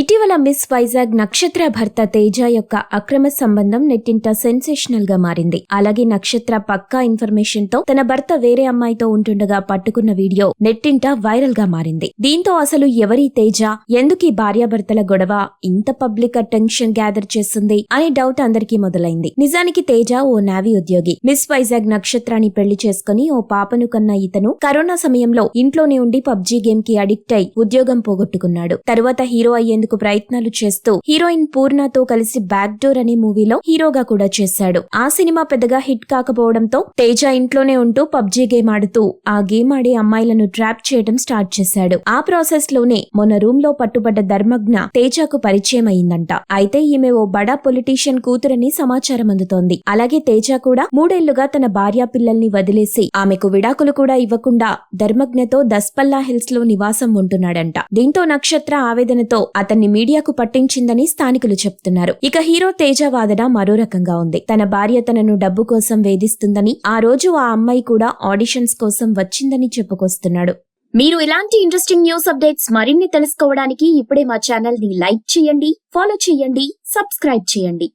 ఇటీవల మిస్ వైజాగ్ నక్షత్ర భర్త తేజ యొక్క అక్రమ సంబంధం నెట్టింట సెన్సేషనల్ గా మారింది. అలాగే నక్షత్ర పక్కా ఇన్ఫర్మేషన్ తో తన భర్త వేరే అమ్మాయితో ఉంటుండగా పట్టుకున్న వీడియో నెట్టింట వైరల్ గా మారింది. దీంతో అసలు ఎవరి తేజ, ఎందుకు ఈ భార్యాభర్తల గొడవ ఇంత పబ్లిక్ అటెన్షన్ గ్యాదర్ చేస్తుంది అనే డౌట్ అందరికీ మొదలైంది. నిజానికి తేజ ఓ నేవీ ఉద్యోగి. మిస్ వైజాగ్ నక్షత్రాన్ని పెళ్లి చేసుకుని ఓ పాపను కన్న ఇతను కరోనా సమయంలో ఇంట్లోనే ఉండి పబ్జీ గేమ్ కి అడిక్ట్ అయి ఉద్యోగం పోగొట్టుకున్నాడు. తరువాత హీరో అయ్యేందుకు ప్రయత్నాలు చేస్తూ హీరోయిన్ పూర్ణతో కలిసి బ్యాక్ డోర్ అనే మూవీలో హీరోగా కూడా చేశాడు. ఆ సినిమా పెద్దగా హిట్ కాకపోవడంతో తేజ ఇంట్లోనే ఉంటూ పబ్జీ గేమ్ ఆడుతూ ఆ గేమ్ ఆడే అమ్మాయిలను ట్రాప్ చేయడం స్టార్ట్ చేశాడు. ఆ ప్రాసెస్ లోనే మొన్న రూమ్ లో పట్టుబడ్డ ధర్మజ్ఞ తేజకు పరిచయం అయిందంట. అయితే ఈమె ఓ బడా పొలిటీషియన్ కూతురని సమాచారం అందుతోంది. అలాగే తేజ కూడా 3 ఏళ్లుగా తన భార్యా పిల్లల్ని వదిలేసి ఆమెకు విడాకులు కూడా ఇవ్వకుండా ధర్మజ్ఞతో దస్పల్లా హిల్స్ లో నివాసం ఉంటున్నాడంట. దీంతో నక్షత్ర ఆవేదనతో అతన్ని మీడియాకు పట్టించిందని స్థానికులు చెప్తున్నారు. ఇక హీరో తేజ వాదన మరో రకంగా ఉంది. తన భార్య తనను డబ్బు కోసం వేధిస్తుందని, ఆ రోజు ఆ అమ్మాయి కూడా ఆడిషన్స్ కోసం వచ్చిందని చెప్పుకొస్తున్నాడు. మీరు ఇలాంటి ఇంట్రెస్టింగ్ న్యూస్ అప్డేట్స్ మరిన్ని తెలుసుకోవడానికి ఇప్పుడే మా ఛానల్ ని లైక్ చేయండి, ఫాలో చేయండి, సబ్స్క్రైబ్ చేయండి.